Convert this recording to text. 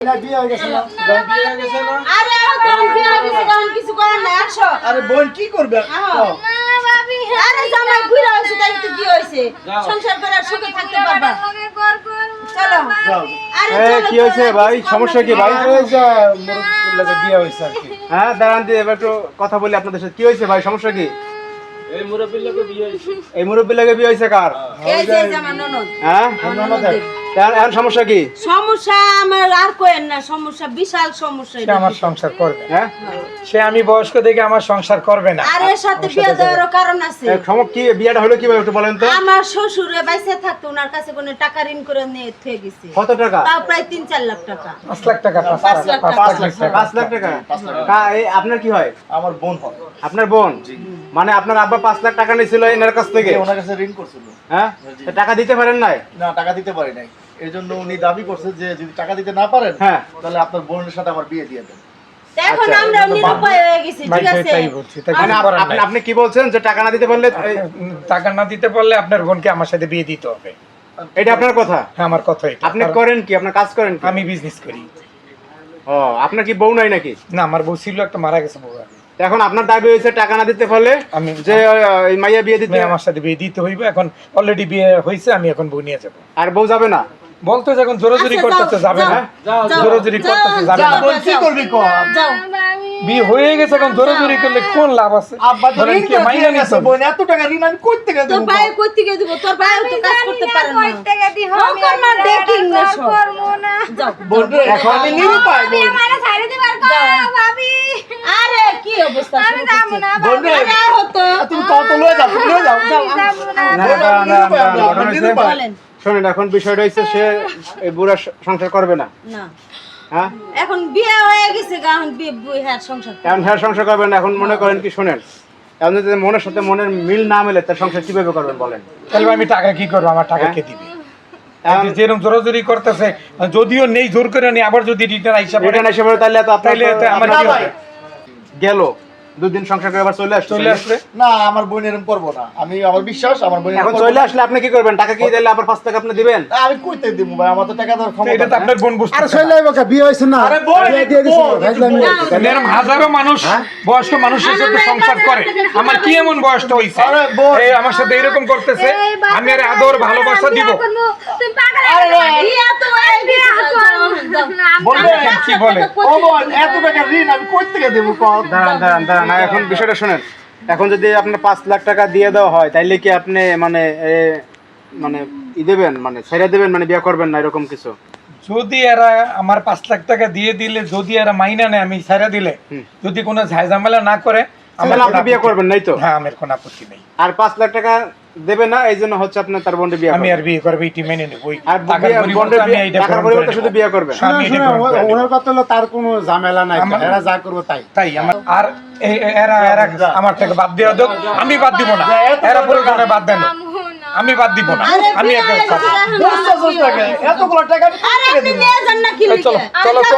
না বিয়ে হয়ে গেছে না বিয়ে হয়ে গেছে না? আরে তখন বিয়ে হয়ে গেছে তখন কিছু করার নাই আসো। আরে বোন কি করবে আরে জামাই বুইড়া হইছে তাই তো কি হইছে যাও। সংসার করে আর সুখে থাকতে পারবা চলো যাও আরে এ, চলো, কি হয়েছে চলো, ভাই? কিছু সমস্যা কি করার ভাই? নাই। এই যে মোর লাগে বিয়ে হইছে আর কি হ্যাঁ দাঁড়ান দিয়ে এবার একটু কথা বলি আপনাদের সাথে। কি হয়েছে ভাই? সমস্যা কি? এই মুরব্বির লোকে বিয়ে হয়েছে। এই মুরব্বী লাগে বিয়ে হয়েছে কার? এই যে আমার ননদ হ্যাঁ আমার ননদের। এখন সমস্যা কি? সমস্যা আমার আর কোয়েন না, সমস্যা বিশাল সমস্যা সে এটা। আমার সংসার করবে হ্যাঁ সে আমি বয়স্ক দেখে আমার সংসার করবে না আর এর সাথে বিয়ে দেওয়ারও কারণ আছে। কি বিয়েটা হলো কিভাবে একটু বলেন তো? আমার শ্বশুরে বাইসে থাকতো, ওনার কাছে কোনো টাকা ঋণ করে নিয়ে থুয়ে গেছে, কত টাকা? তাও প্রায় 3-4 লাখ টাকা। 5 লাখ টাকা 5 লাখ টাকা। 5 লাখ টাকা। আপনার কি হয়? আমার বোন হয় আপনার বোন? মানে আপনার আব্বা 5 লাখ টাকা নিয়েছিল এনার কাছ থেকে? ওনার কাছে ঋণ করছিল হ্যাঁ তা টাকা দিতে পারেন নাই? না টাকা দিতে পারি নাই এই জন্য উনি দাবি করছে যে যদি টাকা দিতে না পারেন হ্যাঁ। তাহলে আপনার বোনের সাথে আমার বিয়ে দিয়ে দেন তো এখন আচ্ছা, আমরা নিরুপায় হয়ে গেছি, ভাই, ঠিক আছে? তাই বলছি, তাই মানে কিছু করার নাই। আপনি কি বলছেন যে টাকা না দিতে পারলে টাকা না দিতে পারলে আপনার বোনকে আমার সাথে বিয়ে দিতে হবে। এটা আপনার কথা? হ্যাঁ, আমার কথা এটা। আপনি কারণ করেন কি? আপনার কাজ করেন কি? আমি বিজনেস করি। ও আপনার কি বউ নাই নাকি? না, আমার বউ ছিল, একটা মারা গেছে বউ। তো এখন আপনার দাবি হয়েছে টাকা না দিতে পারলে আমি যে এই মাইয়া বিয়ে দিতে আমার সাথে বিয়ে দিতে হইবে। এখন অলরেডি বিয়ে হয়েছে, আমি এখন বউ নিয়ে যাবো। আর বউ যাবে না? বলতো যখন জোরাজুরি আচ্ছা, করতেছে যাও, যাবে না। যাও, যাও, জোরাজুরি যাও, করতেছে যাবে যাও, না। বোন কি করবি কর যাও। বিয়ে হয়ে গেছে, এখন জোরাজুরি করলে কোন লাভ আছে? আব্বা তো ধরেন ঋণ কি করে মাইনা দিয়ে গেছে নিত? বোন এত টাকা ঋণ আমি কই থেকে তোর দেব ভাই কই থেকে দিব? তোর ভাই তো কাজ করতে পারে না। হোক না ডেকিং না সব। যাও। বোন রে, এখন আমি নিরুপায় বোন আরে কি অবস্থা শুরু করছে? বোন রে, আরে হতো। তুমি তো লয়ে যাও তুমি লয়ে যাও না, ঘটনা হয়েছে- বলেন শোনেন এখন বিষয়টা হচ্ছে সে এই বুড়া সংসার করবে না। না, হ্যাঁ এখন বিয়ে হয়ে গেছে গা, এখন বিয়ে হ্যাঁ সংসার করবে। এখন হ্যাঁ সংসার করবেন না। এখন মনে করেন কি শোনেন, এখন যদি মনের সাথে মনের মিল না মেলে তার সংসার কিভাবে করবেন বলেন? তাহলে আমি টাকা কি করবো? আমার টাকা কে দিবে? এখন যেরকম জোরাজুরি করতেছে, যদিও নেই, জোর করে নেই, আবার যদি রিটার্ন হিসাবে রিটার্ন এসে পড়ে তাহলে তো আপনার তাইলে তো আমার আপনার কি হবে? গেল 2 দিন সংসার করে আবার চলে আসছে। চলে আসলে না আমার বোন এরকম করবো না আমি আমার বিশ্বাস আমার বোন এখন চলে আসলে আপনি কি করবেন? টাকা কি দিলে আবার 5 টাকা আপনি দিবেন? আমি কইতে দিব ভাই আমার তো টাকা দেওয়ার তো এটা ক্ষমতা তো আপনার বোন বুঝতে আরে পারে শৈলাই বাকা বিয়ে হয়েছে না আরে বোন, বিয়ে দিয়ে দিছে বোন, ভাইজলামি বোন। হয়েছে। না। এরকম হাজারো মানুষ, বয়স্ক মানুষের সাথে সংসার করে। আমার কি এমন বয়সটা হইছে? আরে বোন। এই আমার সাথে এরকম করতেছে, আমি আর আদর ভালোবাসা দিব? বিয়ে তো হয়ে গেছে, যাও, যাও। বোন রে, কি বলে? ও বোন এত টাকা ঋণ আমি কই থেকে দেব কর দাঁড়ান এখন বিষয়টা শোনেন। এখন যদি আপনার 5 লাখ টাকা দিয়ে দেওয়া হয় তাইলে কি আপনি মানে মানে দেবেন, মানে ছেড়ে দেবেন, মানে বিয়ে করবেন না এরকম কিছু? যদি এরা আমার 5 লাখ টাকা দিয়ে দিলে, যদি এরা মাইনা নেয়, আমি ছাইরা দিলে, যদি কোনো ঝামেলা না করে, আমার তাহলে আপনি বিয়ে করবেন নাই তো? হ্যাঁ, আমার কোনো আপত্তি নেই। আর 5 লাখ টাকা দেবে না, এই জন্য হচ্ছে আপনার তার বন্ডে বিয়ে আমি করবেন। আর বিয়ে করবো, এটি মেনে নেব। ওই আর টাকার পরিবর্তে আমি এইটা টাকার গ্রহণ পরিবর্তে করে শুধু নেব। বিয়ে করবেন। আমি এটা শোনো, গ্রহণ করে নেব। ওনার কথা হলো তার কোনো ঝামেলা নাই, আমার- এরা যা করবো তাই। তাই আমার আর এরা আমার থেকে বাদ দেওয়া দোক, আমি বাদ দিব না। এরা পুরো গানে বাদ দেন, আমি বাদ দিব না। আরে আমি বিয়ে একা হয়ে গেছে, খাবো। এখন বুঝছস বিয়ে টাকা হয়ে গেছে। এতগুলো টাকা আমি কই আরে থেকে আপনি দেব নিয়ে যান না কি এই চলো, লিখে? চলো তো।